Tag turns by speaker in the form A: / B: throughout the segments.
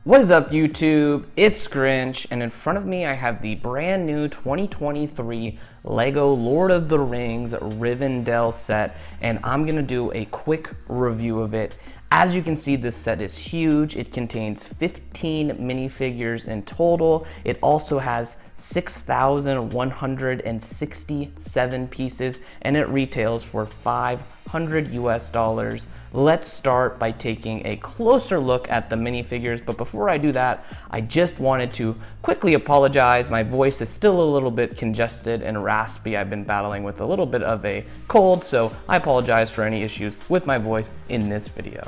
A: What is up, YouTube? It's Grinch, and in front of me I have the brand new 2023 LEGO Lord of the Rings Rivendell set, and I'm gonna do a quick review of it. As you can see, this set is huge. It contains 15 minifigures in total. It also has 6,167 pieces, and it retails for $500 US. Let's start by taking a closer look at the minifigures, but before I do that, I just wanted to quickly apologize. My voice is still a little bit congested and raspy. I've been battling with a little bit of a cold, so I apologize for any issues with my voice in this video.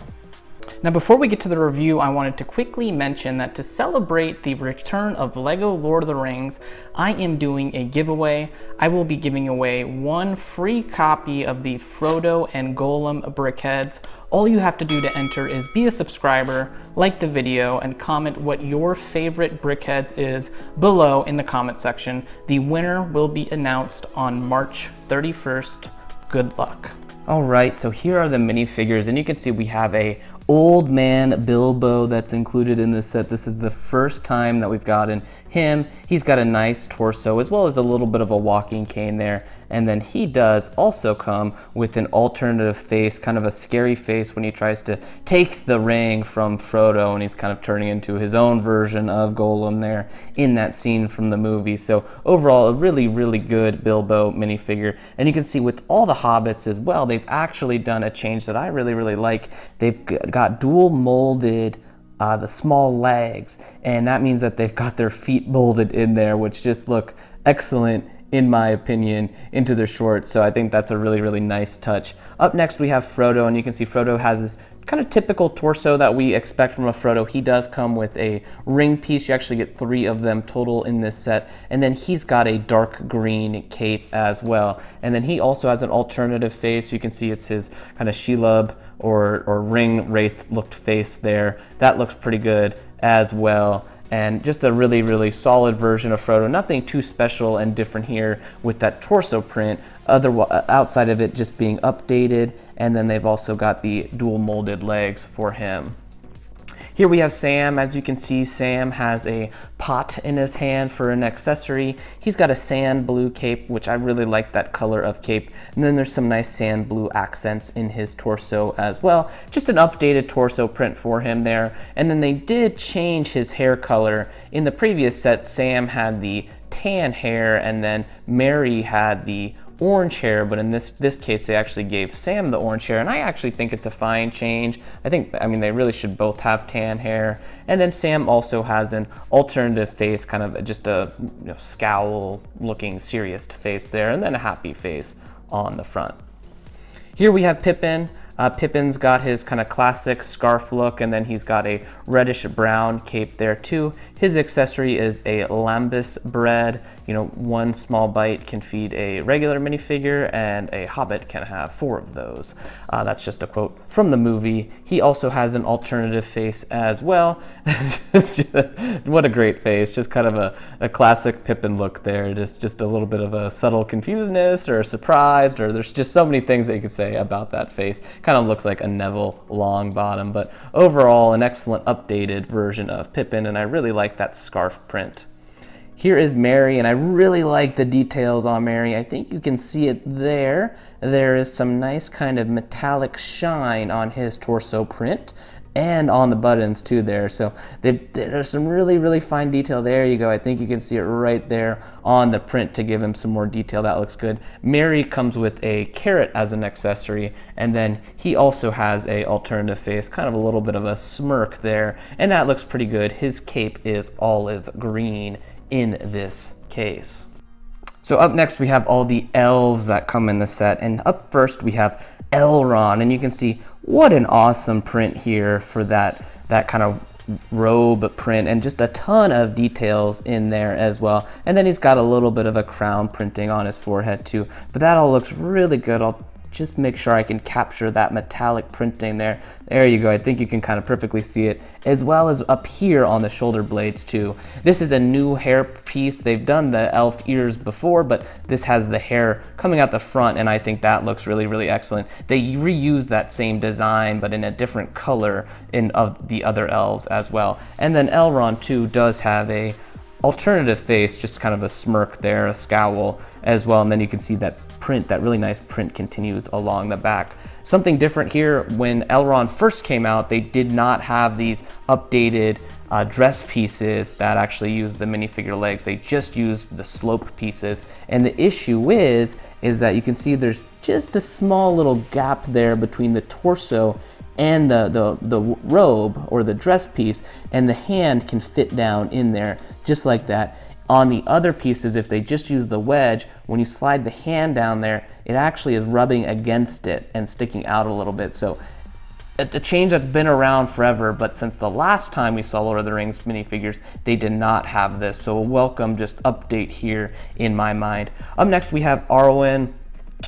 A: Now, before we get to the review, I wanted to quickly mention that to celebrate the return of LEGO Lord of the Rings, I am doing a giveaway. I will be giving away one free copy of the Frodo and Gollum brickheads. All you have to do to enter is be a subscriber, like the video, and comment what your favorite brickheads is below in the comment section. The winner will be announced on March 31st. Good luck. All right, so here are the minifigures, and you can see we have a old man Bilbo that's included in this set. This is the first time that we've gotten him. He's got a nice torso as well as a little bit of a walking cane there. And then he does also come with an alternative face, kind of a scary face when he tries to take the ring from Frodo and he's kind of turning into his own version of Gollum there in that scene from the movie. So overall, a really, really good Bilbo minifigure. And you can see with all the hobbits as well, they've actually done a change that I really, really like. They've got dual molded the small legs, and that means that they've got their feet molded in there, which just look excellent in my opinion into their shorts. So I think that's a really, really nice touch. Up next we have Frodo, and you can see Frodo has this kind of typical torso that we expect from a Frodo. He does come with a ring piece. You actually get 3 of them total in this set. And then he's got a dark green cape as well. And then he also has an alternative face. You can see it's his kind of Shelob or ring wraith looked face there. That looks pretty good as well. And just a really, really solid version of Frodo. Nothing too special and different here with that torso print, outside of it just being updated. And then they've also got the dual molded legs for him. Here we have Sam. As you can see, Sam has a pot in his hand for an accessory. He's got a sand blue cape, which I really like that color of cape. And then there's some nice sand blue accents in his torso as well. Just an updated torso print for him there. And then they did change his hair color. In the previous set, Sam had the tan hair and then Mary had the orange hair, but in this case they actually gave Sam the orange hair, and I actually think it's a fine change. I mean they really should both have tan hair. And then Sam also has an alternative face, kind of just a scowl looking serious face there, and then a happy face on the front. Here we have Pippin. Pippin's got his kind of classic scarf look, and then he's got a reddish brown cape there too. His accessory is a lembas bread. One small bite can feed a regular minifigure, and a hobbit can have 4 of those. That's just a quote from the movie. He also has an alternative face as well. What a great face. Just kind of a classic Pippin look there. Just a little bit of a subtle confusedness or surprised, or there's just so many things that you could say about that face. Kind of looks like a Neville Longbottom, but overall an excellent updated version of Pippin, and I really like that scarf print. Here is Mary, and I really like the details on Mary. I think you can see it there. There is some nice kind of metallic shine on his torso print and on the buttons too there. So there's some really, really fine detail. There you go. I think you can see it right there on the print to give him some more detail. That looks good. Mary comes with a carrot as an accessory, and then he also has a alternative face, kind of a little bit of a smirk there, and that looks pretty good. His cape is olive green in this case. So up next we have all the elves that come in the set, and up first we have Elrond, and you can see what an awesome print here for that kind of robe print, and just a ton of details in there as well. And then he's got a little bit of a crown printing on his forehead too, but that all looks really good. I'll just make sure I can capture that metallic printing there. There you go. I think you can kind of perfectly see it, as well as up here on the shoulder blades too. This is a new hair piece. They've done the elf ears before, but this has the hair coming out the front, and I think that looks really, really excellent. They reused that same design, but in a different color of the other elves as well. And then Elrond too does have a alternative face, just kind of a smirk there, a scowl as well, and then you can see that print, that really nice print continues along the back. Something different here, when Elrond first came out, they did not have these updated dress pieces that actually use the minifigure legs. They just used the slope pieces, and the issue is that you can see there's just a small little gap there between the torso and the robe or the dress piece, and the hand can fit down in there just like that. On the other pieces, if they just use the wedge, when you slide the hand down there, it actually is rubbing against it and sticking out a little bit. So a change that's been around forever, but since the last time we saw Lord of the Rings minifigures, they did not have this. So a welcome just update here in my mind. Up next we have Arwen.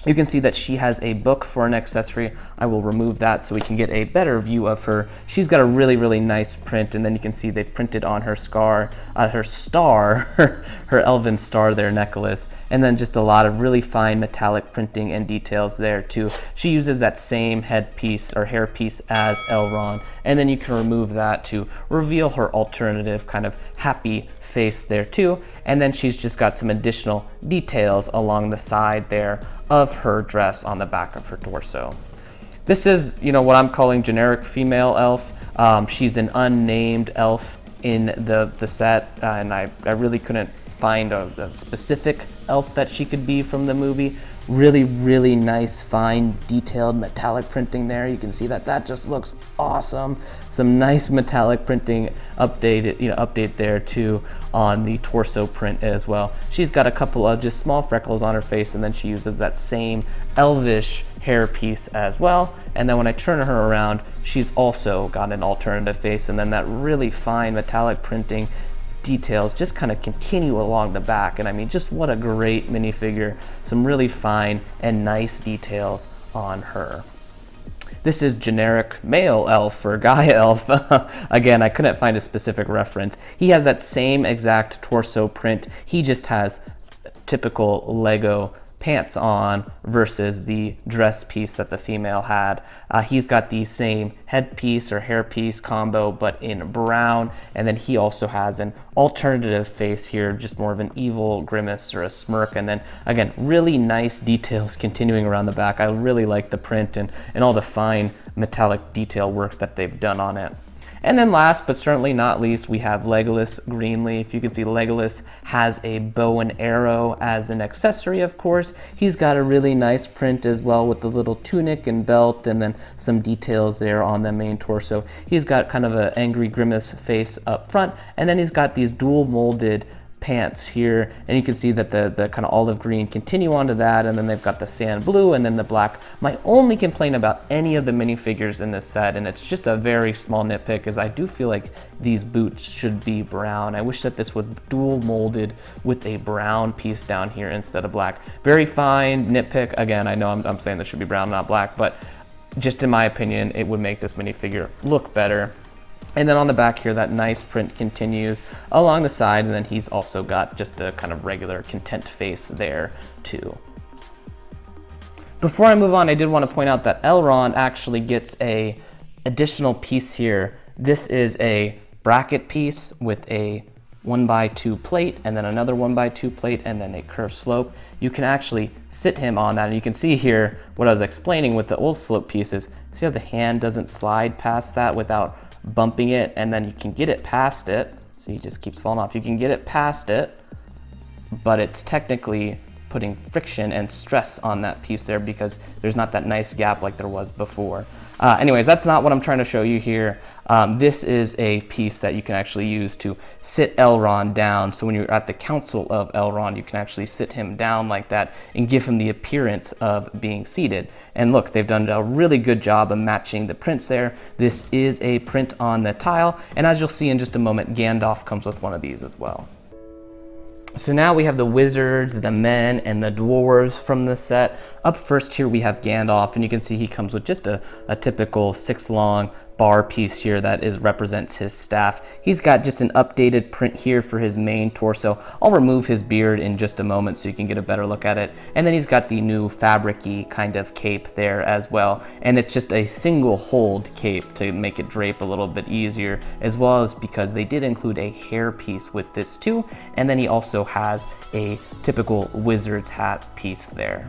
A: You can see that she has a book for an accessory. I will remove that so we can get a better view of her. She's got a really, really nice print, and then you can see they printed on her star, her elven star there necklace, and then just a lot of really fine metallic printing and details there too. She uses that same headpiece or hairpiece as Elrond, and then you can remove that to reveal her alternative kind of happy face there too. And then she's just got some additional details along the side there of her dress on the back of her torso. This is, what I'm calling generic female elf. She's an unnamed elf in the set, and I really couldn't find a specific elf that she could be from the movie. Really, really nice, fine, detailed metallic printing there. You can see that just looks awesome. Some nice metallic printing update there too on the torso print as well. She's got a couple of just small freckles on her face, and then she uses that same elvish hair piece as well. And then when I turn her around, she's also got an alternative face, and then that really fine metallic printing details just kind of continue along the back. And I mean, just what a great minifigure. Some really fine and nice details on her. This is generic male elf or guy elf. Again, I couldn't find a specific reference. He has that same exact torso print. He just has typical Lego pants on versus the dress piece that the female had. He's got the same headpiece or hairpiece combo, but in brown, and then he also has an alternative face here, just more of an evil grimace or a smirk. And then again, really nice details continuing around the back. I really like the print and all the fine metallic detail work that they've done on it. And then last but certainly not least, we have Legolas Greenleaf. You can see Legolas has a bow and arrow as an accessory, of course. He's got a really nice print as well with the little tunic and belt, and then some details there on the main torso. He's got kind of an angry grimace face up front, and then he's got these dual molded pants here, and you can see that the kind of olive green continue onto that, and then they've got the sand blue and then the black. My only complaint about any of the minifigures in this set, and it's just a very small nitpick, is I do feel like these boots should be brown. I wish that this was dual molded with a brown piece down here instead of black. Very fine nitpick. Again, I know I'm saying this should be brown, not black, but just in my opinion, it would make this minifigure look better. And then on the back here, that nice print continues along the side, and then he's also got just a kind of regular content face there too. Before I move on, I did want to point out that Elrond actually gets a additional piece here. This is a bracket piece with a 1x2 plate, and then another 1x2 plate, and then a curved slope. You can actually sit him on that, and you can see here what I was explaining with the old slope pieces. See how the hand doesn't slide past that without bumping it, and then you can get it past it. So he just keeps falling off. You can get it past it, but it's technically putting friction and stress on that piece there because there's not that nice gap like there was before. Anyways, that's not what I'm trying to show you here. This is a piece that you can actually use to sit Elrond down. So when you're at the Council of Elrond, you can actually sit him down like that and give him the appearance of being seated. And look, they've done a really good job of matching the prints there. This is a print on the tile, and as you'll see in just a moment, Gandalf comes with one of these as well. So now we have the wizards, the men, and the dwarves from the set. Up first here we have Gandalf, and you can see he comes with just a typical 6-long bar piece here that represents his staff. He's got just an updated print here for his main torso. I'll remove his beard in just a moment so you can get a better look at it. And then he's got the new fabric-y kind of cape there as well. And it's just a single hold cape to make it drape a little bit easier, as well as because they did include a hair piece with this too. And then he also has a typical wizard's hat piece there.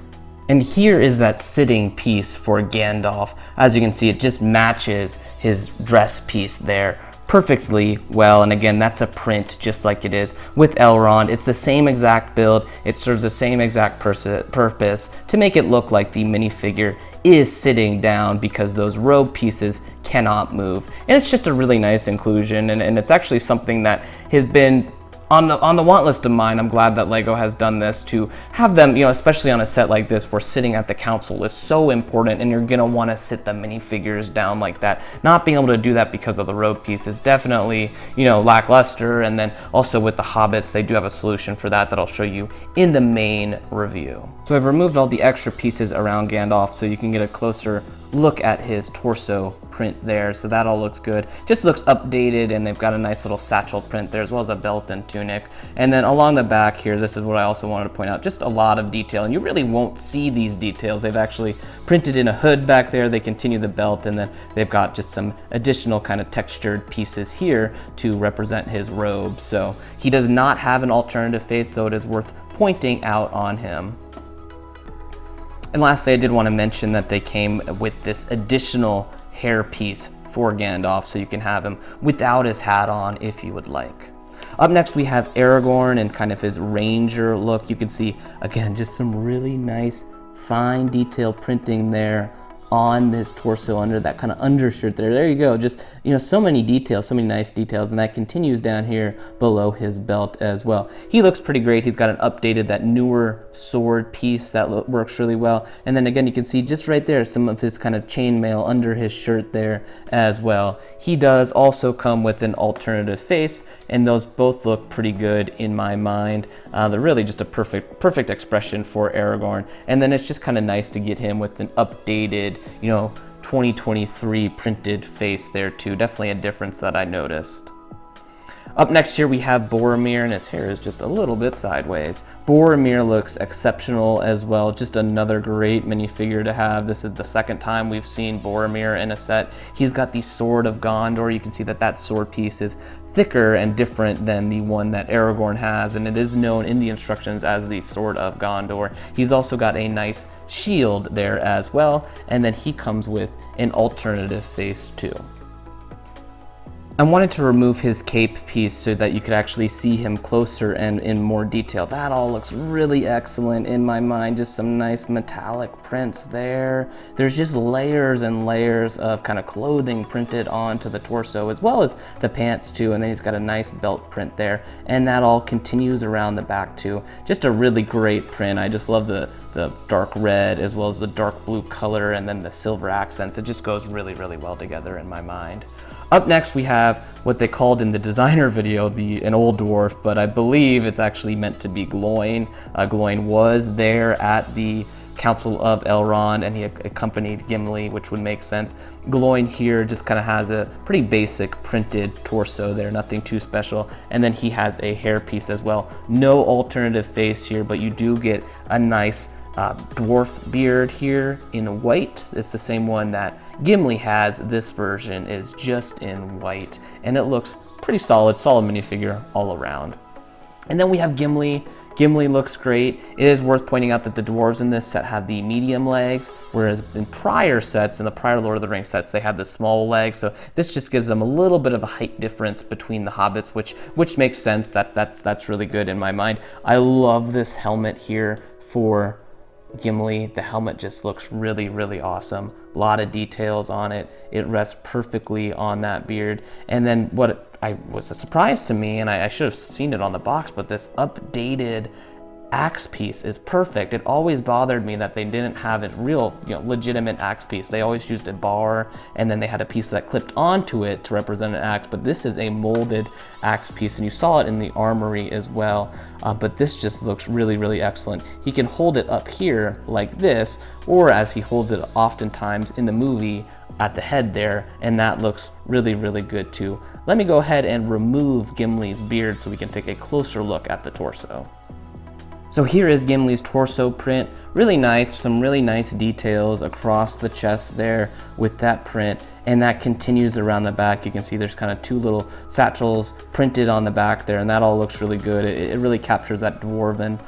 A: And here is that sitting piece for Gandalf. As you can see, it just matches his dress piece there perfectly well. And again, that's a print just like it is with Elrond. It's the same exact build. It serves the same exact purpose to make it look like the minifigure is sitting down because those robe pieces cannot move. And it's just a really nice inclusion. And it's actually something that has been on the want list of mine. I'm glad that LEGO has done this to have them, especially on a set like this where sitting at the council is so important and you're gonna wanna sit the minifigures down like that. Not being able to do that because of the robe piece is definitely, lackluster. And then also with the hobbits, they do have a solution for that I'll show you in the main review. So I've removed all the extra pieces around Gandalf so you can get a closer look at his torso print there. So that all looks good. Just looks updated, and they've got a nice little satchel print there as well as a belt and tunic. And then along the back here, this is what I also wanted to point out, just a lot of detail, and you really won't see these details. They've actually printed in a hood back there. They continue the belt, and then they've got just some additional kind of textured pieces here to represent his robe. So he does not have an alternative face, so it is worth pointing out on him. And lastly, I did want to mention that they came with this additional hair piece for Gandalf, so you can have him without his hat on if you would like. Up next, we have Aragorn and kind of his ranger look. You can see, again, just some really nice, fine detail printing there on this torso under that kind of undershirt there. There you go. Just, so many details, so many nice details. And that continues down here below his belt as well. He looks pretty great. He's got an updated, that newer sword piece that works really well. And then again, you can see just right there, some of his kind of chainmail under his shirt there as well. He does also come with an alternative face, and those both look pretty good in my mind. They're really just a perfect expression for Aragorn. And then it's just kind of nice to get him with an updated 2023 printed face there too. Definitely a difference that I noticed. Up next here we have Boromir, and his hair is just a little bit sideways. Boromir looks exceptional as well. Just another great minifigure to have. This is the second time we've seen Boromir in a set. He's got the Sword of Gondor. You can see that sword piece is thicker and different than the one that Aragorn has, and it is known in the instructions as the Sword of Gondor. He's also got a nice shield there as well, and then he comes with an alternative face too. I wanted to remove his cape piece so that you could actually see him closer and in more detail. That all looks really excellent in my mind. Just some nice metallic prints there. There's just layers and layers of kind of clothing printed onto the torso, as well as the pants too. And then he's got a nice belt print there. And that all continues around the back too. Just a really great print. I just love the dark red as well as the dark blue color and then the silver accents. It just goes really, really well together in my mind. Up next, we have what they called in the designer video an old dwarf, but I believe it's actually meant to be Gloin. Gloin was there at the Council of Elrond, and he accompanied Gimli, which would make sense. Gloin here just kind of has a pretty basic printed torso there, nothing too special. And then he has a hair piece as well. No alternative face here, but you do get a nice dwarf beard here in white. It's the same one that Gimli has. This version is just in white, and it looks pretty solid minifigure all around. And then we have Gimli. Gimli looks great. It is worth pointing out that the dwarves in this set have the medium legs, whereas in prior sets, in the prior Lord of the Rings sets, they had the small legs. So this just gives them a little bit of a height difference between the hobbits, which makes sense. That's really good in my mind. I love this helmet here for Gimli. The helmet just looks really, really awesome. A lot of details on it. It rests perfectly on that beard. And then what was a surprise to me, and I should have seen it on the box, but this updated axe piece is perfect. It always bothered me that they didn't have a real, legitimate axe piece. They always used a bar, and then they had a piece that clipped onto it to represent an axe, but this is a molded axe piece, and you saw it in the armory as well, but this just looks really, really excellent. He can hold it up here like this, or as he holds it oftentimes in the movie at the head there, and that looks really, really good too. Let me go ahead and remove Gimli's beard so we can take a closer look at the torso. So here is Gimli's torso print. Really nice, some really nice details across the chest there with that print, and that continues around the back. You can see there's kind of two little satchels printed on the back there, and that all looks really good. It really captures that dwarven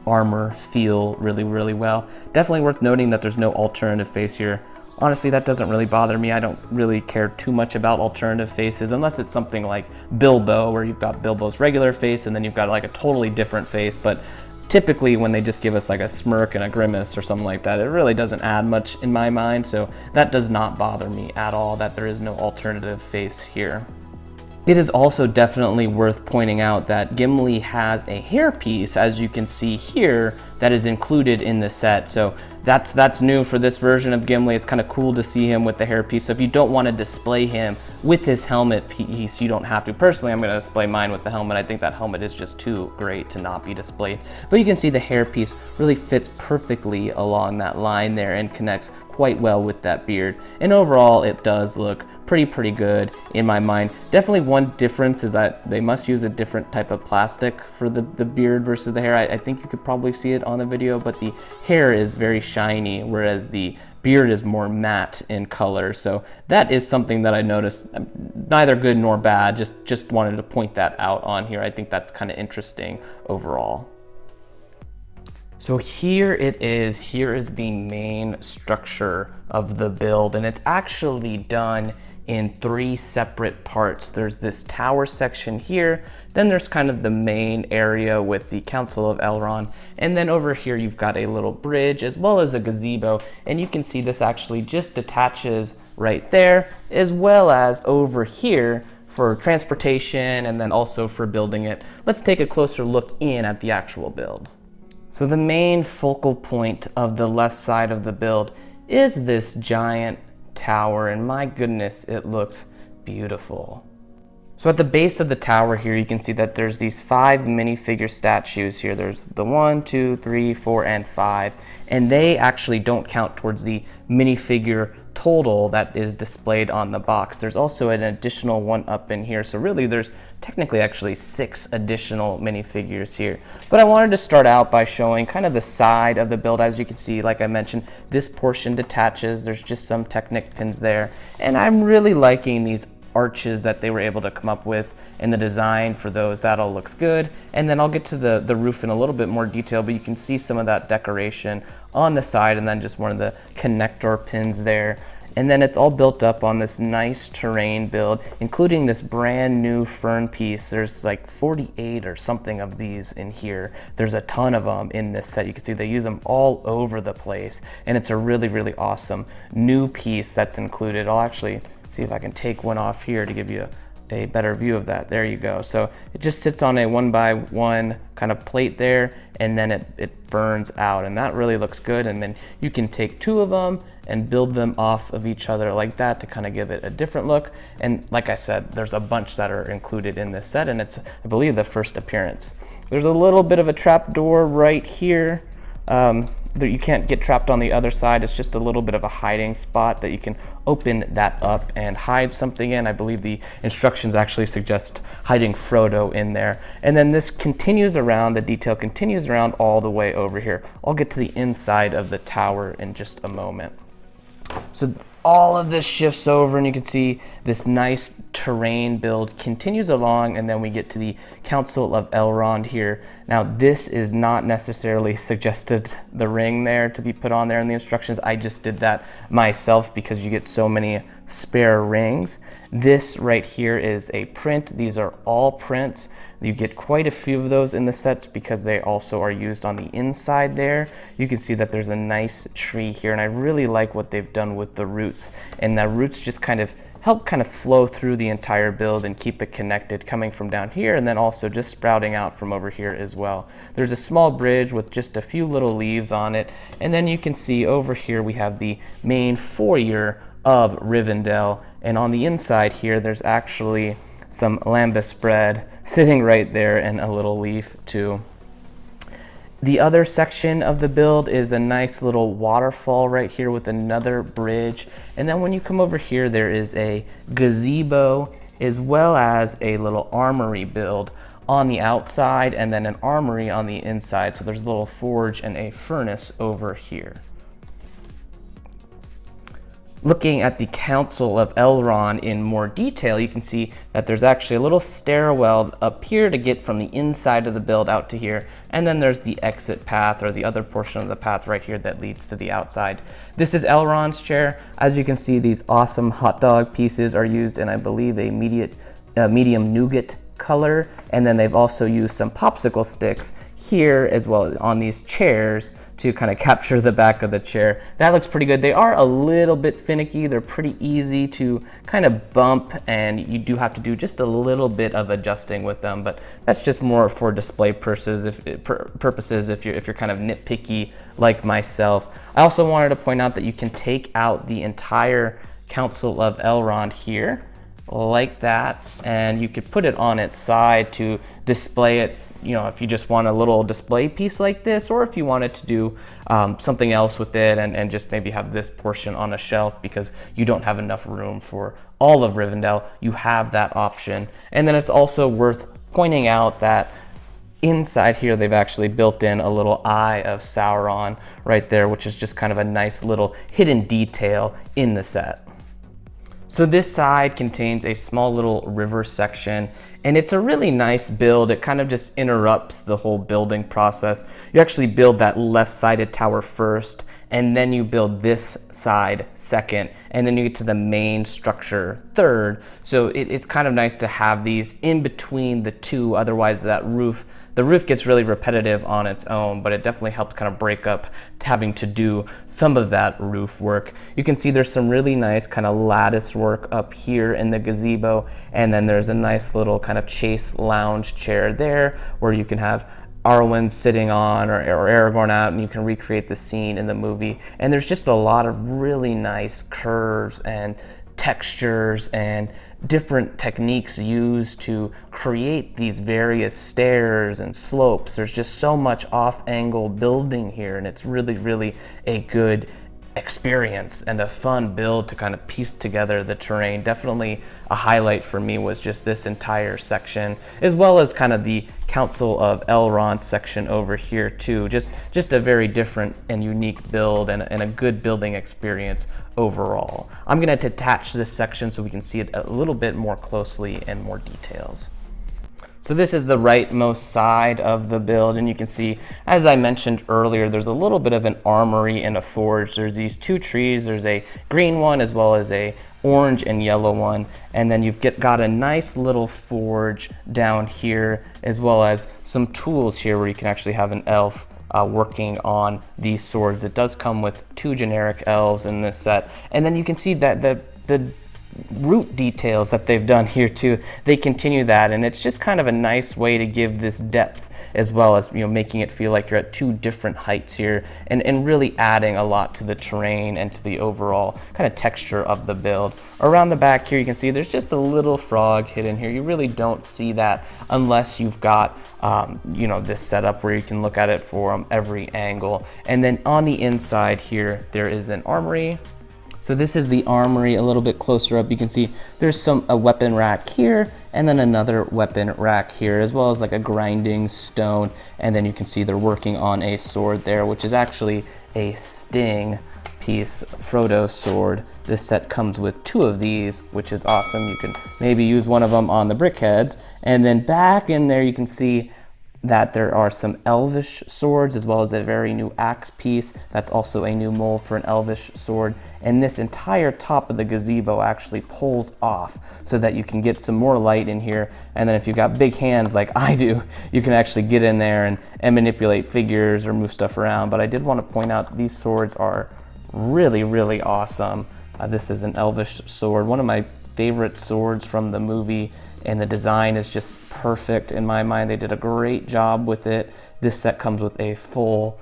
A: armor feel really, really well. Definitely worth noting that there's no alternative face here. Honestly, that doesn't really bother me. I don't really care too much about alternative faces unless it's something like Bilbo, where you've got Bilbo's regular face and then you've got like a totally different face. But typically when they just give us like a smirk and a grimace or something like that, it really doesn't add much in my mind. So that does not bother me at all that there is no alternative face here. It is also definitely worth pointing out that Gimli has a hairpiece, as you can see here, that is included in the set. So that's new for this version of Gimli. It's kind of cool to see him with the hairpiece. So if you don't want to display him with his helmet piece, you don't have to. Personally, I'm going to display mine with the helmet. I think that helmet is just too great to not be displayed. But you can see the hairpiece really fits perfectly along that line there and connects quite well with that beard. And overall, it does look pretty good in my mind. Definitely one difference is that they must use a different type of plastic for the beard versus the hair. I think you could probably see it on the video, but the hair is very shiny, whereas the beard is more matte in color. So that is something that I noticed, neither good nor bad, just wanted to point that out on here. I think that's kind of interesting overall. So here it is. Here is the main structure of the build, and it's actually done in 3 separate parts. There's this tower section here, then there's kind of the main area with the Council of Elrond, and then over here you've got a little bridge as well as a gazebo, and you can see this actually just detaches right there, as well as over here for transportation and then also for building it. Let's take a closer look in at the actual build. So the main focal point of the left side of the build is this giant tower, and my goodness, it looks beautiful. So at the base of the tower here, you can see that there's these 5 minifigure statues here. There's the 1, 2, 3, 4, and 5, and they actually don't count towards the minifigure total that is displayed on the box. There's also an additional one up in here, so really there's technically actually 6 additional minifigures here. But I wanted to start out by showing kind of the side of the build. As you can see, like I mentioned, this portion detaches. There's just some Technic pins there, and I'm really liking these arches that they were able to come up with in the design for those. That all looks good. And then I'll get to the roof in a little bit more detail, but you can see some of that decoration on the side and then just one of the connector pins there. And then it's all built up on this nice terrain build, including this brand new fern piece. There's like 48 or something of these in here. There's a ton of them in this set. You can see they use them all over the place, and it's a really awesome new piece that's included. I'll actually see if I can take one off here to give you a better view of that. There you go. So it just sits on a 1x1 kind of plate there, and then it burns out, and that really looks good. And then you can take 2 of them and build them off of each other like that to kind of give it a different look. And like I said, there's a bunch that are included in this set, and it's, I believe, the first appearance. There's a little bit of a trap door right here. You can't get trapped on the other side. It's just a little bit of a hiding spot that you can open that up and hide something in. I believe the instructions actually suggest hiding Frodo in there. And then this continues around, the detail continues around all the way over here. I'll get to the inside of the tower in just a moment. So all of this shifts over, and you can see this nice terrain build continues along, and then we get to the Council of Elrond here. Now this is not necessarily suggested, the ring there to be put on there in the instructions. I just did that myself because you get so many spare rings. This right here is a print. These are all prints. You get quite a few of those in the sets because they also are used on the inside there. You can see that there's a nice tree here, and I really like what they've done with the roots, and the roots just kind of help kind of flow through the entire build and keep it connected, coming from down here and then also just sprouting out from over here as well. There's a small bridge with just a few little leaves on it, and then you can see over here we have the main foyer of Rivendell, and on the inside here there's actually some lembas bread sitting right there and a little leaf too. The other section of the build is a nice little waterfall right here with another bridge. And then when you come over here, there is a gazebo as well as a little armory build on the outside and then an armory on the inside. So there's a little forge and a furnace over here. Looking at the Council of Elrond in more detail, you can see that there's actually a little stairwell up here to get from the inside of the build out to here, and then there's the exit path, or the other portion of the path right here that leads to the outside. This is Elrond's chair. As you can see, these awesome hot dog pieces are used in, I believe, a medium nougat color, and then they've also used some popsicle sticks here as well on these chairs to kind of capture the back of the chair. That looks pretty good. They are a little bit finicky. They're pretty easy to kind of bump, and you do have to do just a little bit of adjusting with them, but that's just more for display purposes if you're kind of nitpicky like myself. I also wanted to point out that you can take out the entire Council of Elrond here like that, and you could put it on its side to display it, you know, if you just want a little display piece like this, or if you wanted to do something else with it and just maybe have this portion on a shelf because you don't have enough room for all of Rivendell, you have that option. And then it's also worth pointing out that inside here they've actually built in a little eye of Sauron right there, which is just kind of a nice little hidden detail in the set. So this side contains a small little river section, and it's a really nice build. It kind of just interrupts the whole building process. You actually build that left-sided tower first, and then you build this side second, and then you get to the main structure third. So it's kind of nice to have these in between the two, otherwise the roof gets really repetitive on its own, but it definitely helps kind of break up having to do some of that roof work. You can see there's some really nice kind of lattice work up here in the gazebo, and then there's a nice little kind of chase lounge chair there where you can have Arwen sitting on or Aragorn out, and you can recreate the scene in the movie. And there's just a lot of really nice curves and textures and different techniques used to create these various stairs and slopes. There's just so much off-angle building here, and it's really a good experience and a fun build to kind of piece together the terrain. Definitely a highlight for me was just this entire section, as well as kind of the Council of Elrond section over here too. Just a very different and unique build and a good building experience overall. I'm going to detach this section so we can see it a little bit more closely and more details. So this is the rightmost side of the build, and you can see, as I mentioned earlier, there's a little bit of an armory and a forge. There's these two trees. There's a green one as well as a orange and yellow one, and then you've got a nice little forge down here, as well as some tools here where you can actually have an elf working on these swords. It does come with 2 generic elves in this set, and then you can see that the root details that they've done here too, they continue that, and it's just kind of a nice way to give this depth, as well as, you know, making it feel like you're at 2 different heights here, and really adding a lot to the terrain and to the overall kind of texture of the build. Around the back here you can see there's just a little frog hidden here. You really don't see that unless you've got you know, this setup where you can look at it from every angle. And then on the inside here there is an armory. So this is the armory a little bit closer up. You can see there's a weapon rack here, and then another weapon rack here, as well as like a grinding stone. And then you can see they're working on a sword there, which is actually a Sting piece, Frodo's sword. This set comes with 2 of these, which is awesome. You can maybe use one of them on the brickheads. And then back in there you can see that there are some elvish swords, as well as a very new axe piece. That's also a new mold for an elvish sword. And this entire top of the gazebo actually pulls off so that you can get some more light in here. And then if you've got big hands like I do, you can actually get in there and manipulate figures or move stuff around. But I did want to point out these swords are really awesome. This is an elvish sword, one of my favorite swords from the movie, and the design is just perfect in my mind. They did a great job with it. This set comes with a four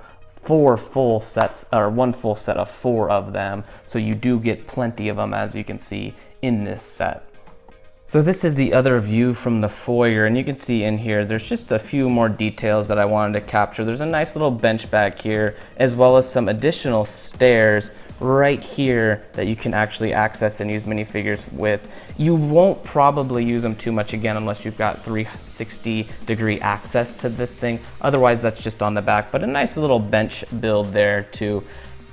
A: full sets, or one full set of 4 of them, so you do get plenty of them, as you can see in this set. So this is the other view from the foyer, and you can see in here there's just a few more details that I wanted to capture. There's a nice little bench back here, as well as some additional stairs right here that you can actually access and use minifigures with. You won't probably use them too much, again, unless you've got 360-degree access to this thing. Otherwise, that's just on the back, but a nice little bench build there too.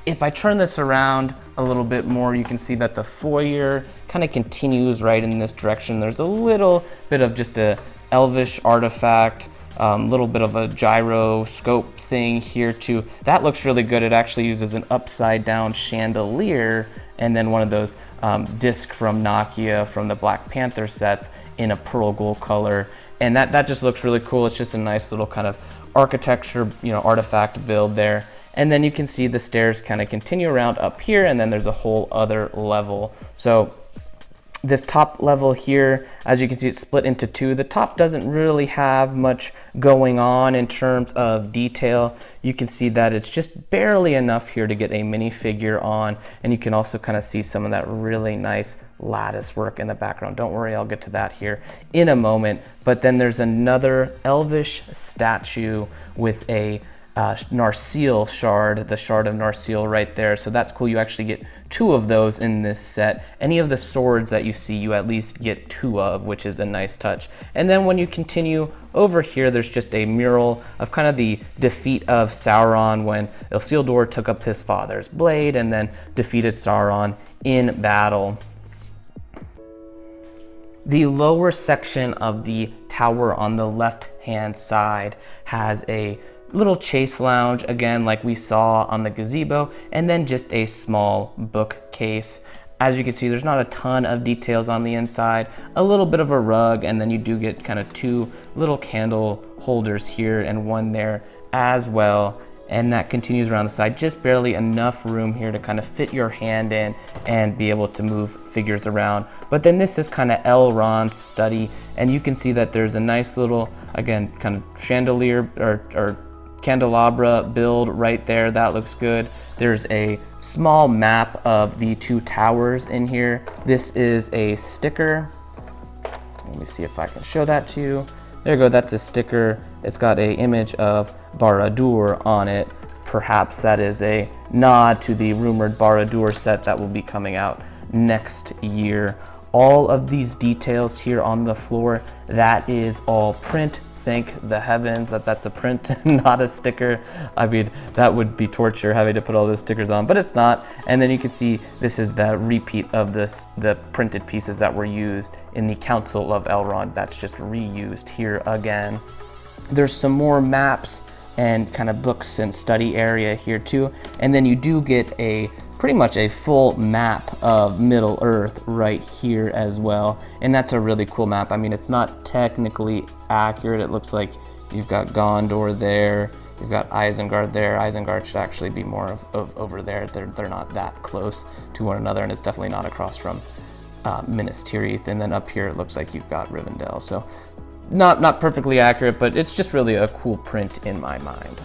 A: If I turn this around a little bit more, you can see that the foyer kind of continues right in this direction. There's a little bit of just a elvish artifact, little bit of a gyroscope thing here too. That looks really good. It actually uses an upside down chandelier and then one of those disc from Nokia from the Black Panther sets in a pearl gold color. And that just looks really cool. It's just a nice little kind of architecture, artifact build there. And then you can see the stairs kind of continue around up here, and then there's a whole other level. So this top level here, as you can see, it's split into 2. The top doesn't really have much going on in terms of detail. You can see that it's just barely enough here to get a minifigure on, and you can also kind of see some of that really nice lattice work in the background. Don't worry, I'll get to that here in a moment. But then there's another elvish statue with a Narsil shard, the shard of Narsil right there. So that's cool. You actually get 2 of those in this set. Any of the swords that you see, you at least get 2 of, which is a nice touch. And then when you continue over here, there's just a mural of kind of the defeat of Sauron when Isildur took up his father's blade and then defeated Sauron in battle. The lower section of the tower on the left-hand side has a little chase lounge, again, like we saw on the gazebo, and then just a small bookcase. As you can see, there's not a ton of details on the inside, a little bit of a rug, and then you do get kind of 2 little candle holders here and one there as well. And that continues around the side, just barely enough room here to kind of fit your hand in and be able to move figures around. But then this is kind of Elrond's study, and you can see that there's a nice little, again, kind of chandelier or candelabra build right there. That looks good. There's a small map of the 2 towers in here. This is a sticker. Let me see if I can show that to you. There you go, that's a sticker. It's got an image of Barad-dûr on it. Perhaps that is a nod to the rumored Barad-dûr set that will be coming out next year. All of these details here on the floor, that is all print. Thank the heavens that that's a print, not a sticker. I mean, that would be torture having to put all those stickers on, but it's not. And then you can see this is the repeat of the printed pieces that were used in the Council of Elrond. That's just reused here again. There's some more maps and kind of books and study area here too. And then you do get pretty much a full map of Middle Earth right here as well. And that's a really cool map. I mean, it's not technically accurate. It looks like you've got Gondor there, you've got Isengard there. Isengard should actually be more of over there. They're not that close to one another, and it's definitely not across from Minas Tirith. And then up here, it looks like you've got Rivendell. So not perfectly accurate, but it's just really a cool print in my mind.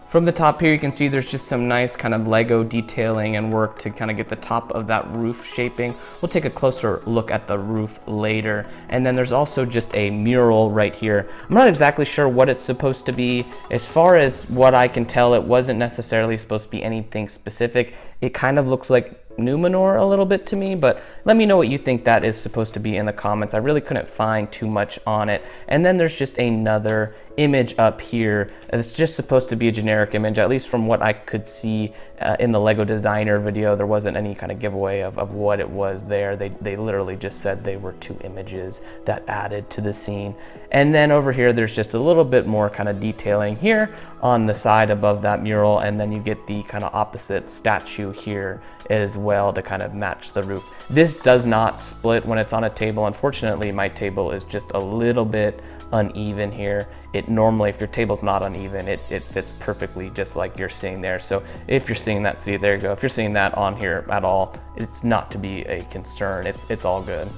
A: From the top here, you can see there's just some nice kind of Lego detailing and work to kind of get the top of that roof shaping. We'll take a closer look at the roof later. And then there's also just a mural right here. I'm not exactly sure what it's supposed to be. As far as what I can tell, it wasn't necessarily supposed to be anything specific. It kind of looks like Numenor a little bit to me, but let me know what you think that is supposed to be in the comments. I really couldn't find too much on it. And then there's just another image up here. It's just supposed to be a generic image, at least from what I could see in the Lego designer video. There wasn't any kind of giveaway of what it was there. They literally just said they were 2 images that added to the scene. And then over here, there's just a little bit more kind of detailing here on the side above that mural, and then you get the kind of opposite statue here as well to kind of match the roof. This does not split when it's on a table. Unfortunately, my table is just a little bit uneven here. It normally, if your table's not uneven, it fits perfectly just like you're seeing there. So if you're seeing that, see, there you go. If you're seeing that on here at all, it's not to be a concern. It's all good.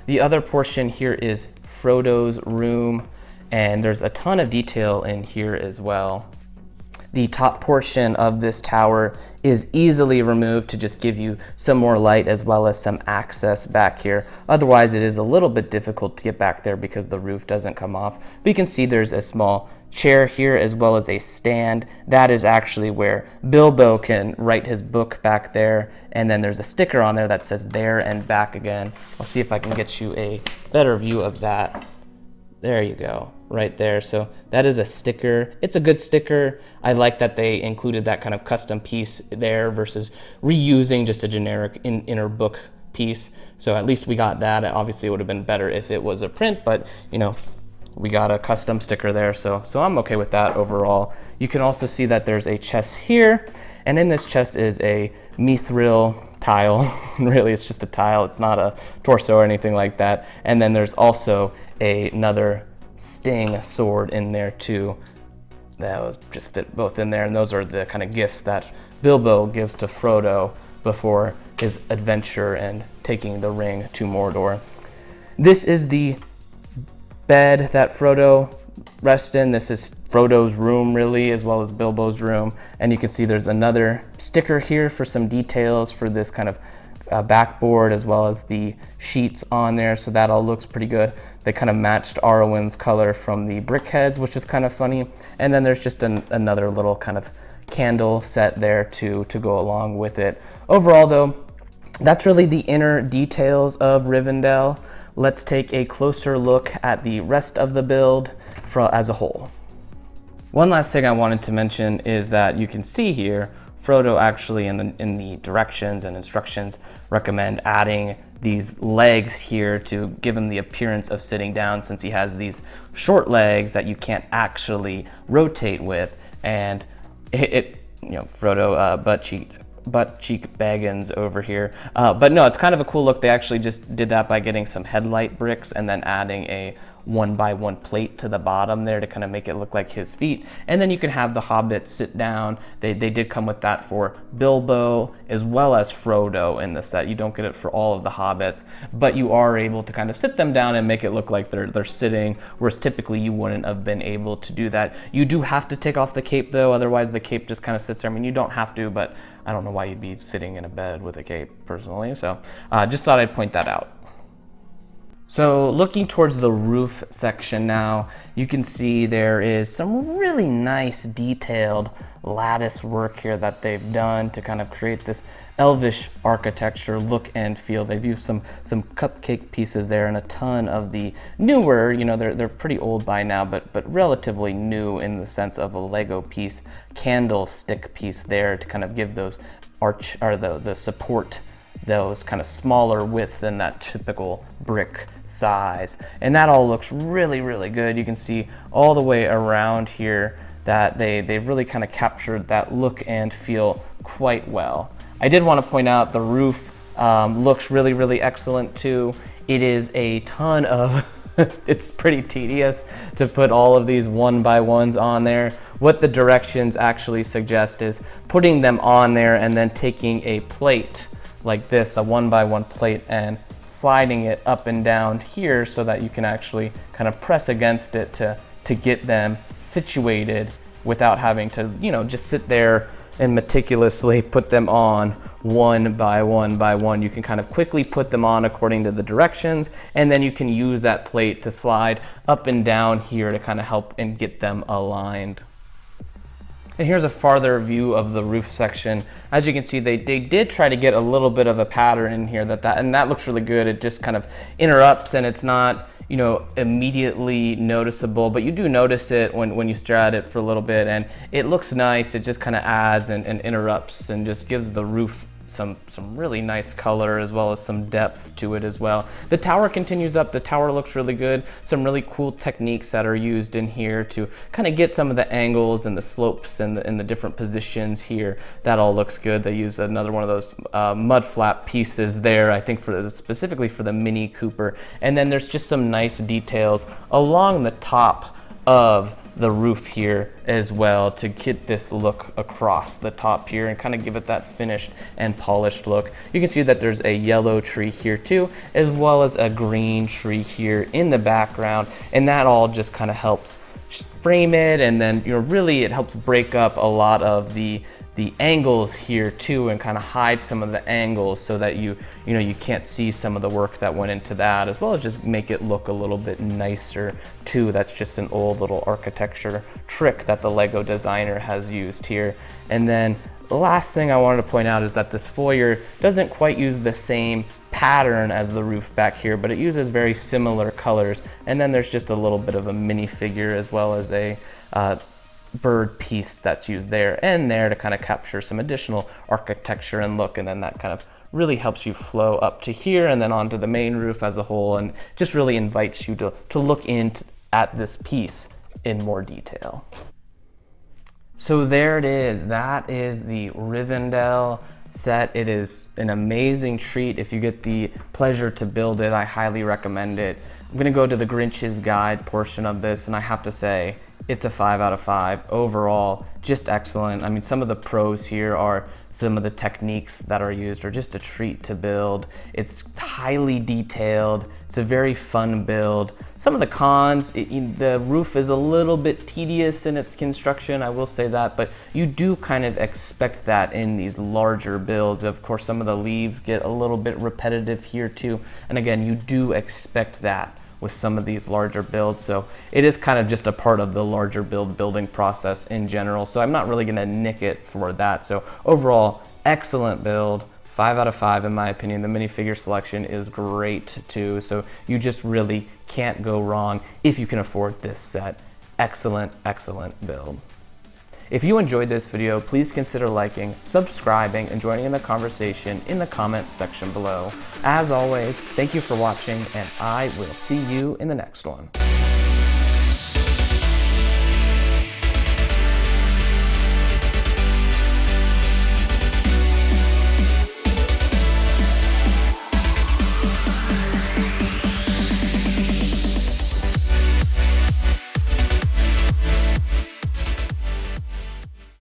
A: The other portion here is Frodo's room, and there's a ton of detail in here as well. The top portion of this tower is easily removed to just give you some more light as well as some access back here. Otherwise, it is a little bit difficult to get back there because the roof doesn't come off. But you can see there's a small chair here as well as a stand. That is actually where Bilbo can write his book back there. And then there's a sticker on there that says there and back again. I'll see if I can get you a better view of that. There you go, right there. So that is a sticker. It's a good sticker. I like that they included that kind of custom piece there versus reusing just a generic inner book piece. So at least we got that. Obviously, it would have been better if it was a print, but you know, we got a custom sticker there. So I'm okay with that overall. You can also see that there's a chest here, and in this chest is a mithril tile. Really, it's just a tile. It's not a torso or anything like that. And then there's also another sting sword in there too. That was just fit both in there, and those are the kind of gifts that Bilbo gives to Frodo before his adventure and taking the ring to Mordor. This is the bed that Frodo rests in. This is Frodo's room really, as well as Bilbo's room. And you can see there's another sticker here for some details for this kind of backboard as well as the sheets on there. So that all looks pretty good. They kind of matched Arwen's color from the brick heads, which is kind of funny. And then there's just another little kind of candle set there to go along with it. Overall though, that's really the inner details of Rivendell. Let's take a closer look at the rest of the build as a whole. One last thing I wanted to mention is that you can see here, Frodo actually in the directions and instructions recommend adding these legs here to give him the appearance of sitting down, since he has these short legs that you can't actually rotate with. And Frodo butt cheek Baggins over here. But no, it's kind of a cool look. They actually just did that by getting some headlight bricks and then adding a 1x1 plate to the bottom there to kind of make it look like his feet. And then you can have the Hobbit sit down. They did come with that for Bilbo as well as Frodo in the set. You don't get it for all of the Hobbits, but you are able to kind of sit them down and make it look like they're sitting, whereas typically you wouldn't have been able to do that. You do have to take off the cape though, otherwise the cape just kind of sits there. I mean, you don't have to, but I don't know why you'd be sitting in a bed with a cape personally. So just thought I'd point that out. So looking towards the roof section now, you can see there is some really nice detailed lattice work here that they've done to kind of create this elvish architecture look and feel. They've used some cupcake pieces there and a ton of the newer, they're pretty old by now, but relatively new in the sense of a Lego piece, candlestick piece there to kind of give those the support, those kind of smaller width than that typical brick size. And that all looks really, really good. You can see all the way around here that they've really kind of captured that look and feel quite well. I did want to point out the roof looks really, really excellent too. It is a ton of it's pretty tedious to put all of these 1x1s on there. What the directions actually suggest is putting them on there and then taking a plate like this, a 1x1 plate, and sliding it up and down here so that you can actually kind of press against it to get them situated without having to, just sit there and meticulously put them on 1x1x1. You can kind of quickly put them on according to the directions, and then you can use that plate to slide up and down here to kind of help and get them aligned. And here's a farther view of the roof section. As you can see, they did try to get a little bit of a pattern in here and that looks really good. It just kind of interrupts and it's not, immediately noticeable, but you do notice it when you stare at it for a little bit, and it looks nice. It just kind of adds and interrupts and just gives the roof some really nice color as well as some depth to it as well. The tower continues up. The tower looks really good. Some really cool techniques that are used in here to kind of get some of the angles and the slopes and the different positions here. That all looks good. They use another one of those mud flap pieces there, I think specifically for the Mini Cooper. And then there's just some nice details along the top of the roof here as well to get this look across the top here and kind of give it that finished and polished look. You can see that there's a yellow tree here too, as well as a green tree here in the background, and that all just kind of helps frame it, and then really it helps break up a lot of the angles here too, and kind of hide some of the angles so that you can't see some of the work that went into that, as well as just make it look a little bit nicer too. That's just an old little architecture trick that the Lego designer has used here. And then the last thing I wanted to point out is that this foyer doesn't quite use the same pattern as the roof back here, but it uses very similar colors. And then there's just a little bit of a minifigure as well as a bird piece that's used there and there to kind of capture some additional architecture and look, and then that kind of really helps you flow up to here and then onto the main roof as a whole, and just really invites you to look at this piece in more detail. So there it is. That is the Rivendell set. It is an amazing treat. If you get the pleasure to build it, I highly recommend it. I'm gonna go to the Grinch's Guide portion of this, and I have to say, it's a 5 out of 5 overall, just excellent. I mean, some of the pros here are some of the techniques that are used are just a treat to build. It's highly detailed. It's a very fun build. Some of the cons, the roof is a little bit tedious in its construction, I will say that, but you do kind of expect that in these larger builds. Of course, some of the leaves get a little bit repetitive here too, and again, you do expect that with some of these larger builds. So it is kind of just a part of the larger building process in general. So I'm not really gonna nick it for that. So overall, excellent build, 5 out of 5 in my opinion. The minifigure selection is great too. So you just really can't go wrong if you can afford this set. Excellent, excellent build. If you enjoyed this video, please consider liking, subscribing, and joining in the conversation in the comment section below. As always, thank you for watching, and I will see you in the next one.